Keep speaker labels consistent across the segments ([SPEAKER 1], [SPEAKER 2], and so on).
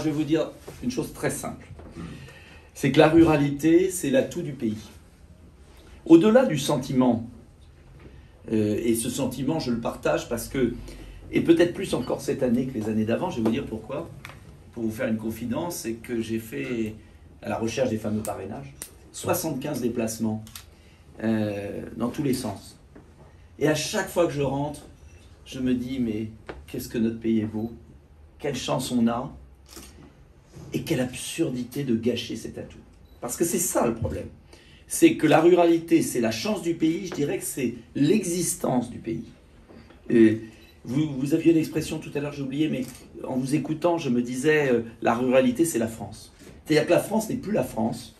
[SPEAKER 1] je vais vous dire une chose très simple. C'est que la ruralité, c'est l'atout du pays. Au-delà du sentiment, et ce sentiment, je le partage parce que, et peut-être plus encore cette année que les années d'avant, je vais vous dire pourquoi. Pour vous faire une confidence, c'est que j'ai fait, à la recherche des fameux parrainages, 75 déplacements dans tous les sens. Et à chaque fois que je rentre, je me dis, mais qu'est-ce que notre pays est beau, quelle chance on a, et quelle absurdité de gâcher cet atout. Parce que c'est ça le problème. C'est que la ruralité, c'est la chance du pays, je dirais que c'est l'existence du pays. Et vous aviez une expression tout à l'heure, j'ai oublié, mais en vous écoutant, je me disais, la ruralité, c'est la France. C'est-à-dire que la France n'est plus la France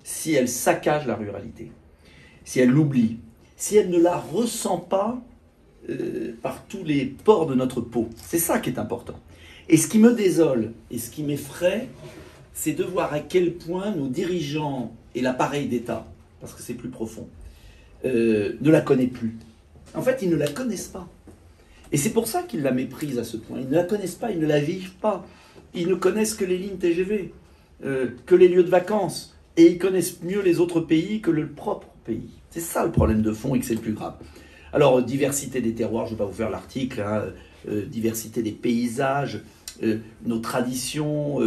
[SPEAKER 1] si elle saccage la ruralité, si elle l'oublie, si elle ne la ressent pas par tous les pores de notre peau. C'est ça qui est important. Et ce qui me désole et ce qui m'effraie, c'est de voir à quel point nos dirigeants et l'appareil d'État, parce que c'est plus profond, ne la connaissent plus. En fait, ils ne la connaissent pas. Et c'est pour ça qu'ils la méprisent à ce point. Ils ne la connaissent pas, ils ne la vivent pas. Ils ne connaissent que les lignes TGV, que les lieux de vacances. Et ils connaissent mieux les autres pays que le propre pays. C'est ça le problème de fond et que c'est le plus grave. Alors, diversité des terroirs, je ne vais pas vous faire l'article, hein, diversité des paysages, nos traditions,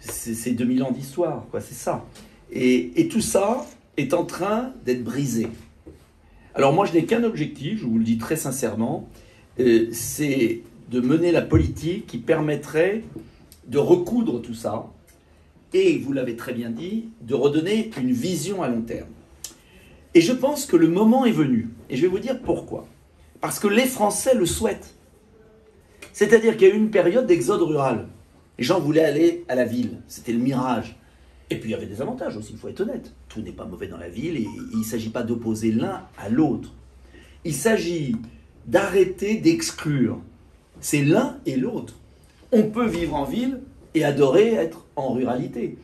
[SPEAKER 1] c'est 2000 ans d'histoire, quoi, c'est ça. Et tout ça est en train d'être brisé. Alors moi, je n'ai qu'un objectif, je vous le dis très sincèrement, c'est de mener la politique qui permettrait de recoudre tout ça et, vous l'avez très bien dit, de redonner une vision à long terme. Et je pense que le moment est venu. Et je vais vous dire pourquoi. Parce que les Français le souhaitent. C'est-à-dire qu'il y a eu une période d'exode rural. Les gens voulaient aller à la ville. C'était le mirage. Et puis il y avait des avantages aussi, il faut être honnête. Tout n'est pas mauvais dans la ville et il ne s'agit pas d'opposer l'un à l'autre. Il s'agit d'arrêter d'exclure. C'est l'un et l'autre. On peut vivre en ville et adorer être en ruralité.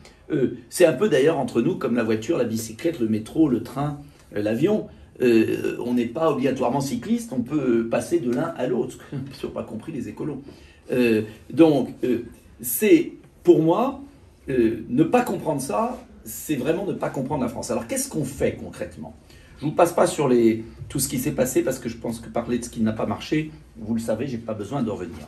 [SPEAKER 1] C'est un peu d'ailleurs entre nous comme la voiture, la bicyclette, le métro, le train, l'avion. On n'est pas obligatoirement cycliste, on peut passer de l'un à l'autre. Ils n'ont pas compris les écolos. Donc, c'est pour moi, ne pas comprendre ça, c'est vraiment ne pas comprendre la France. Alors, qu'est-ce qu'on fait concrètement? Je ne vous passe pas sur tout ce qui s'est passé parce que je pense que parler de ce qui n'a pas marché, vous le savez, je n'ai pas besoin de revenir.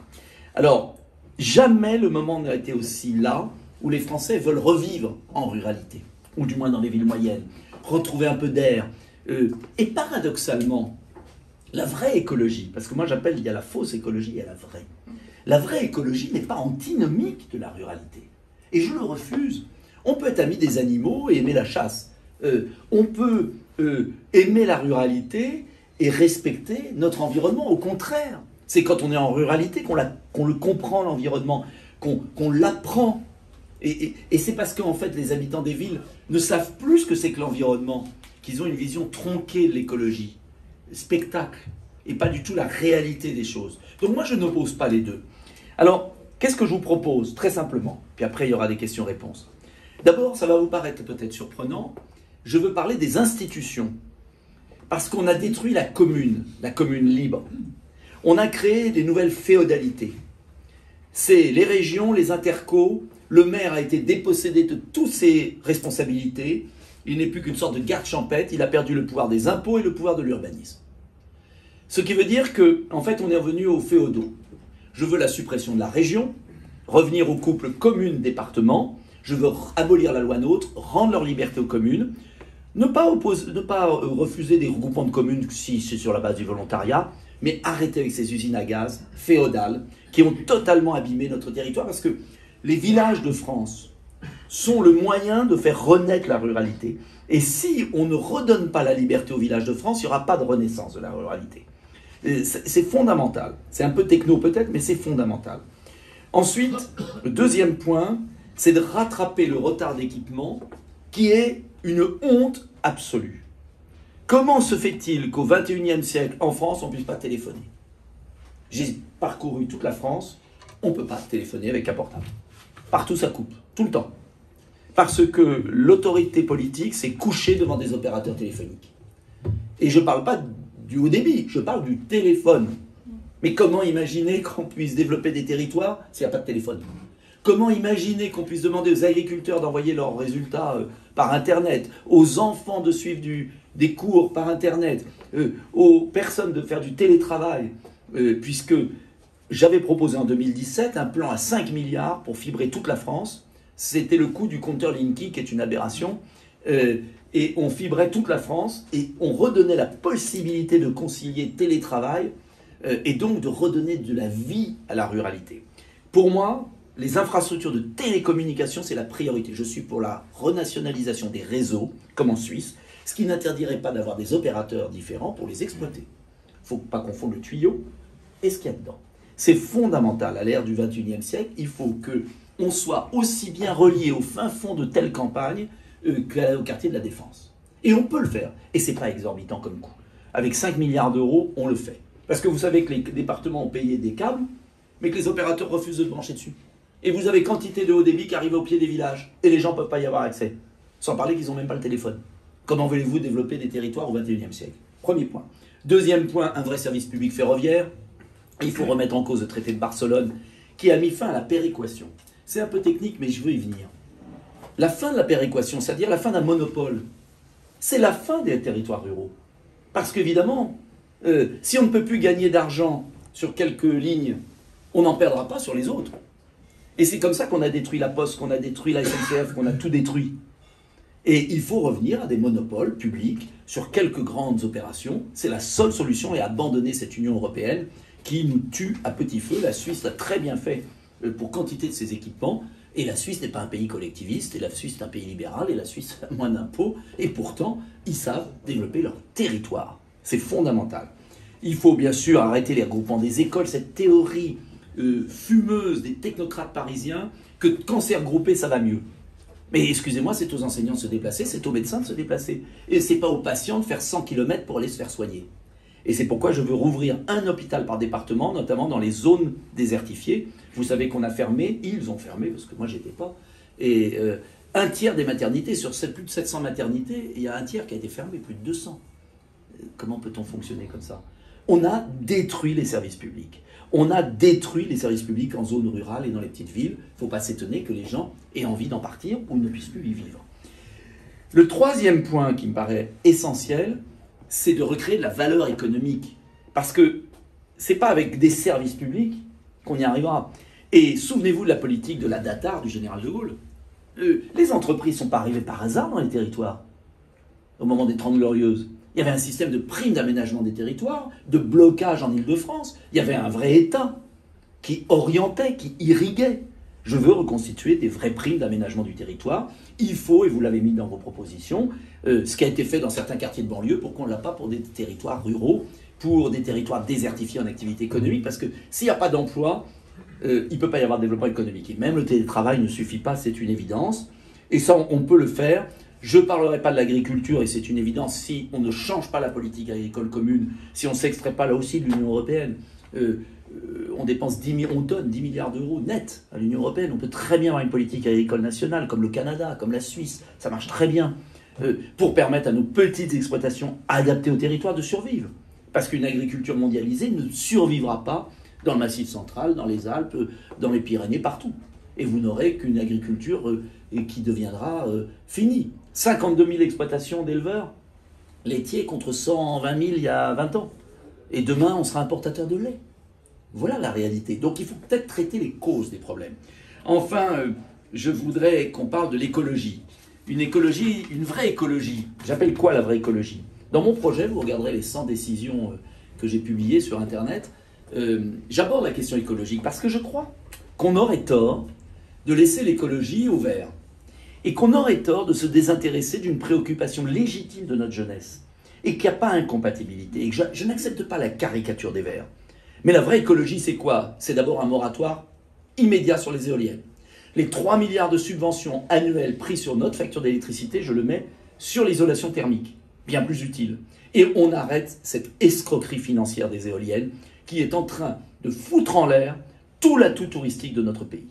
[SPEAKER 1] Alors, jamais le moment n'a été aussi là où les Français veulent revivre en ruralité, ou du moins dans les villes moyennes, retrouver un peu d'air. Et paradoxalement, la vraie écologie, parce que moi j'appelle, il y a la fausse écologie et la vraie. La vraie écologie n'est pas antinomique de la ruralité. Et je le refuse. On peut être ami des animaux et aimer la chasse. On peut aimer la ruralité et respecter notre environnement. Au contraire, c'est quand on est en ruralité qu'on le comprend, l'environnement, qu'on l'apprend. Et c'est parce qu'en fait, les habitants des villes ne savent plus ce que c'est que l'environnement, qu'ils ont une vision tronquée de l'écologie, spectacle, et pas du tout la réalité des choses. Donc moi, je n'oppose pas les deux. Alors, qu'est-ce que je vous propose, très simplement? Puis après, il y aura des questions-réponses. D'abord, ça va vous paraître peut-être surprenant, je veux parler des institutions. Parce qu'on a détruit la commune libre. On a créé des nouvelles féodalités. C'est les régions, les intercos, le maire a été dépossédé de toutes ses responsabilités, il n'est plus qu'une sorte de garde champêtre, il a perdu le pouvoir des impôts et le pouvoir de l'urbanisme. Ce qui veut dire qu'en fait, on est revenu aux féodaux. Je veux la suppression de la région, revenir au couple commune-département, je veux abolir la loi NOTRe, rendre leur liberté aux communes, ne pas refuser des regroupements de communes si c'est sur la base du volontariat, mais arrêter avec ces usines à gaz féodales qui ont totalement abîmé notre territoire parce que les villages de France sont le moyen de faire renaître la ruralité. Et si on ne redonne pas la liberté aux villages de France, il n'y aura pas de renaissance de la ruralité. C'est fondamental. C'est un peu techno peut-être, mais c'est fondamental. Ensuite, le deuxième point, c'est de rattraper le retard d'équipement qui est une honte absolue. Comment se fait-il qu'au XXIe siècle, en France, on ne puisse pas téléphoner? J'ai parcouru toute la France, on ne peut pas téléphoner avec un portable. Partout, ça coupe, tout le temps. Parce que l'autorité politique s'est couchée devant des opérateurs téléphoniques. Et je ne parle pas du haut débit, je parle du téléphone. Mais comment imaginer qu'on puisse développer des territoires s'il n'y a pas de téléphone? Comment imaginer qu'on puisse demander aux agriculteurs d'envoyer leurs résultats par Internet, aux enfants de suivre des cours par Internet, aux personnes de faire du télétravail, puisque j'avais proposé en 2017 un plan à 5 milliards pour fibrer toute la France. C'était le coût du compteur Linky, qui est une aberration. Et on fibrait toute la France et on redonnait la possibilité de concilier télétravail et donc de redonner de la vie à la ruralité. Pour moi, les infrastructures de télécommunication, c'est la priorité. Je suis pour la renationalisation des réseaux, comme en Suisse, ce qui n'interdirait pas d'avoir des opérateurs différents pour les exploiter. Il ne faut pas confondre le tuyau et ce qu'il y a dedans. C'est fondamental. À l'ère du XXIe siècle, il faut qu'on soit aussi bien relié au fin fond de telle campagne qu'au quartier de la Défense. Et on peut le faire. Et ce n'est pas exorbitant comme coût. Avec 5 milliards d'euros, on le fait. Parce que vous savez que les départements ont payé des câbles, mais que les opérateurs refusent de brancher dessus. Et vous avez quantité de haut débit qui arrive au pied des villages. Et les gens ne peuvent pas y avoir accès. Sans parler qu'ils n'ont même pas le téléphone. Comment voulez-vous développer des territoires au XXIe siècle? Premier point. Deuxième point, un vrai service public ferroviaire. Il faut remettre en cause le traité de Barcelone qui a mis fin à la péréquation. C'est un peu technique, mais je veux y venir. La fin de la péréquation, c'est-à-dire la fin d'un monopole, c'est la fin des territoires ruraux. Parce qu'évidemment, si on ne peut plus gagner d'argent sur quelques lignes, on n'en perdra pas sur les autres. Et c'est comme ça qu'on a détruit la Poste, qu'on a détruit la SNCF, qu'on a tout détruit. Et il faut revenir à des monopoles publics sur quelques grandes opérations. C'est la seule solution et abandonner cette Union européenne qui nous tue à petit feu. La Suisse l'a très bien fait pour quantité de ses équipements. Et la Suisse n'est pas un pays collectiviste, et la Suisse est un pays libéral, et la Suisse a moins d'impôts. Et pourtant, ils savent développer leur territoire. C'est fondamental. Il faut bien sûr arrêter les regroupements des écoles, cette théorie fumeuse des technocrates parisiens que quand c'est regroupé, ça va mieux. Mais excusez-moi, c'est aux enseignants de se déplacer, c'est aux médecins de se déplacer. Et c'est pas aux patients de faire 100 km pour aller se faire soigner. Et c'est pourquoi je veux rouvrir un hôpital par département, notamment dans les zones désertifiées. Vous savez qu'on a fermé, ils ont fermé, parce que moi j'étais pas, et un tiers des maternités, sur plus de 700 maternités, il y a un tiers qui a été fermé, plus de 200. Comment peut-on fonctionner comme ça? On a détruit les services publics. On a détruit les services publics en zone rurale et dans les petites villes. Il ne faut pas s'étonner que les gens aient envie d'en partir ou ne puissent plus y vivre. Le troisième point qui me paraît essentiel, c'est de recréer de la valeur économique. Parce que ce n'est pas avec des services publics qu'on y arrivera. Et souvenez-vous de la politique de la DATAR du général de Gaulle. Les entreprises ne sont pas arrivées par hasard dans les territoires au moment des 30 Glorieuses. Il y avait un système de primes d'aménagement des territoires, de blocage en Île-de-France. Il y avait un vrai État qui orientait, qui irriguait. Je veux reconstituer des vraies primes d'aménagement du territoire. Il faut, et vous l'avez mis dans vos propositions, ce qui a été fait dans certains quartiers de banlieue, pourquoi on ne l'a pas pour des territoires ruraux, pour des territoires désertifiés en activité économique, parce que s'il n'y a pas d'emploi, il ne peut pas y avoir de développement économique. Et même le télétravail ne suffit pas, c'est une évidence. Et ça, on peut le faire. Je ne parlerai pas de l'agriculture, et c'est une évidence, si on ne change pas la politique agricole commune, si on ne s'extrait pas là aussi de l'Union européenne. On dépense on donne 10 milliards d'euros net à l'Union européenne. On peut très bien avoir une politique agricole nationale, comme le Canada, comme la Suisse. Ça marche très bien. Pour permettre à nos petites exploitations adaptées au territoire de survivre. Parce qu'une agriculture mondialisée ne survivra pas dans le Massif central, dans les Alpes, dans les Pyrénées, partout. Et vous n'aurez qu'une agriculture qui deviendra finie. 52 000 exploitations d'éleveurs laitiers contre 120 000 il y a 20 ans. Et demain, on sera importateur de lait. Voilà la réalité. Donc il faut peut-être traiter les causes des problèmes. Enfin, je voudrais qu'on parle de l'écologie. Une écologie, une vraie écologie. J'appelle quoi la vraie écologie? Dans mon projet, vous regarderez les 100 décisions que j'ai publiées sur Internet, j'aborde la question écologique parce que je crois qu'on aurait tort de laisser l'écologie au vert. Et qu'on aurait tort de se désintéresser d'une préoccupation légitime de notre jeunesse. Et qu'il n'y a pas incompatibilité. Et que je n'accepte pas la caricature des Verts. Mais la vraie écologie, c'est quoi? C'est d'abord un moratoire immédiat sur les éoliennes. Les 3 milliards de subventions annuelles prises sur notre facture d'électricité, je le mets sur l'isolation thermique. Bien plus utile. Et on arrête cette escroquerie financière des éoliennes qui est en train de foutre en l'air tout l'atout touristique de notre pays.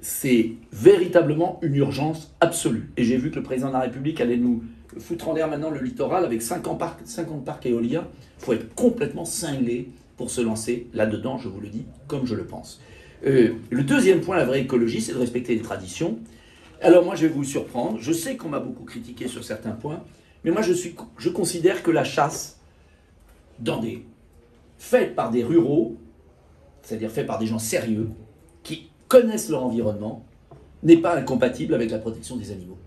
[SPEAKER 1] C'est véritablement une urgence absolue. Et j'ai vu que le président de la République allait nous foutre en l'air maintenant le littoral avec 50 parcs éoliens. Il faut être complètement cinglé pour se lancer là-dedans, je vous le dis, comme je le pense. Le deuxième point, la vraie écologie, c'est de respecter les traditions. Alors moi, je vais vous surprendre. Je sais qu'on m'a beaucoup critiqué sur certains points, mais moi, je considère que la chasse, faite par des ruraux, c'est-à-dire faite par des gens sérieux, qui connaissent leur environnement, n'est pas incompatible avec la protection des animaux.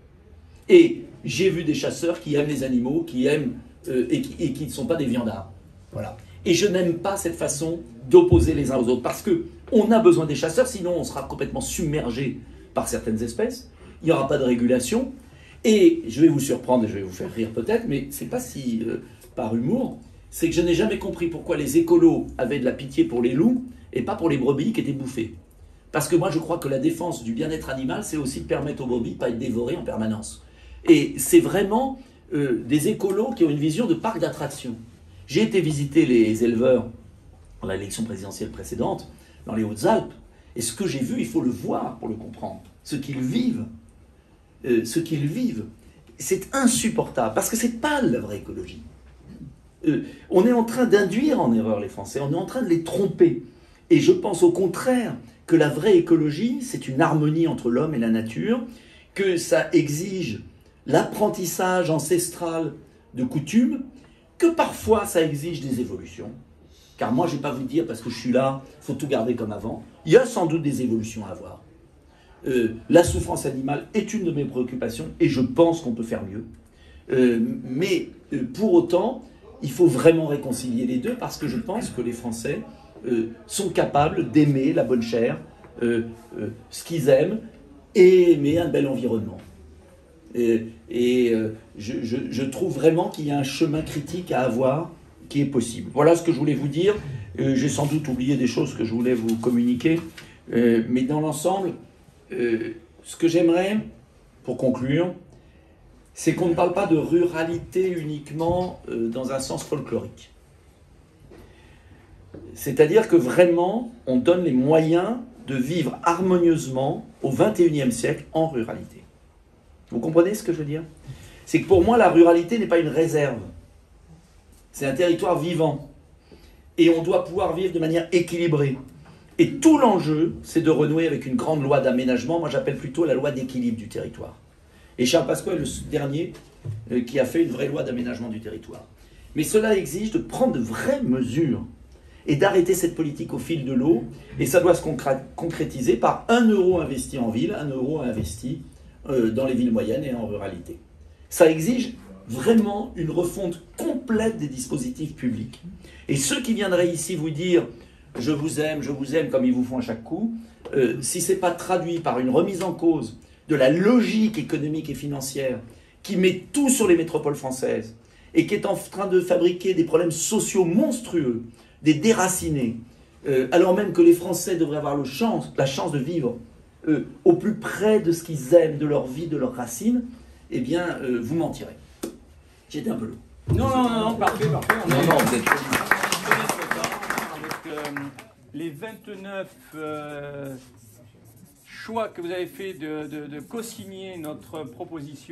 [SPEAKER 1] Et j'ai vu des chasseurs qui aiment les animaux, qui aiment et qui ne sont pas des viandards. Voilà. Et je n'aime pas cette façon d'opposer les uns aux autres, parce qu'on a besoin des chasseurs, sinon on sera complètement submergé par certaines espèces, il n'y aura pas de régulation, et je vais vous surprendre et je vais vous faire rire peut-être, mais c'est pas si par humour, c'est que je n'ai jamais compris pourquoi les écolos avaient de la pitié pour les loups et pas pour les brebis qui étaient bouffées. Parce que moi je crois que la défense du bien-être animal, c'est aussi de permettre aux brebis de ne pas être dévorées en permanence. Et c'est vraiment des écolos qui ont une vision de parc d'attractions. J'ai été visiter les éleveurs dans l'élection présidentielle précédente, dans les Hautes-Alpes, et ce que j'ai vu, il faut le voir pour le comprendre. Ce qu'ils vivent, c'est insupportable, parce que c'est pas la vraie écologie. On est en train d'induire en erreur les Français, on est en train de les tromper. Et je pense au contraire que la vraie écologie, c'est une harmonie entre l'homme et la nature, que ça exige l'apprentissage ancestral de coutumes, que parfois ça exige des évolutions. Car moi, je ne vais pas vous dire, parce que je suis là, il faut tout garder comme avant. Il y a sans doute des évolutions à avoir. La souffrance animale est une de mes préoccupations, et je pense qu'on peut faire mieux. Mais pour autant, il faut vraiment réconcilier les deux, parce que je pense que les Français sont capables d'aimer la bonne chair, ce qu'ils aiment, et aimer un bel environnement. Je trouve vraiment qu'il y a un chemin critique à avoir qui est possible. Voilà ce que je voulais vous dire. J'ai sans doute oublié des choses que je voulais vous communiquer, mais dans l'ensemble, ce que j'aimerais, pour conclure, c'est qu'on ne parle pas de ruralité uniquement dans un sens folklorique. C'est-à-dire que vraiment, on donne les moyens de vivre harmonieusement au XXIe siècle en ruralité. Vous comprenez ce que je veux dire? C'est que pour moi, la ruralité n'est pas une réserve. C'est un territoire vivant. Et on doit pouvoir vivre de manière équilibrée. Et tout l'enjeu, c'est de renouer avec une grande loi d'aménagement. Moi, j'appelle plutôt la loi d'équilibre du territoire. Et Charles Pasqua est le dernier qui a fait une vraie loi d'aménagement du territoire. Mais cela exige de prendre de vraies mesures et d'arrêter cette politique au fil de l'eau. Et ça doit se concrétiser par 1 euro investi en ville, 1 euro investi dans les villes moyennes et en ruralité. Ça exige vraiment une refonte complète des dispositifs publics. Et ceux qui viendraient ici vous dire « je vous aime », comme ils vous font à chaque coup, si ce n'est pas traduit par une remise en cause de la logique économique et financière qui met tout sur les métropoles françaises et qui est en train de fabriquer des problèmes sociaux monstrueux, des déracinés, alors même que les Français devraient avoir la chance de vivre au plus près de ce qu'ils aiment, de leur vie, de leurs racines, eh bien, vous mentirez. J'étais un peu long.
[SPEAKER 2] Non, parfait.
[SPEAKER 1] Non, vous êtes...
[SPEAKER 2] Avec les 29 choix que vous avez fait de co-signer notre proposition.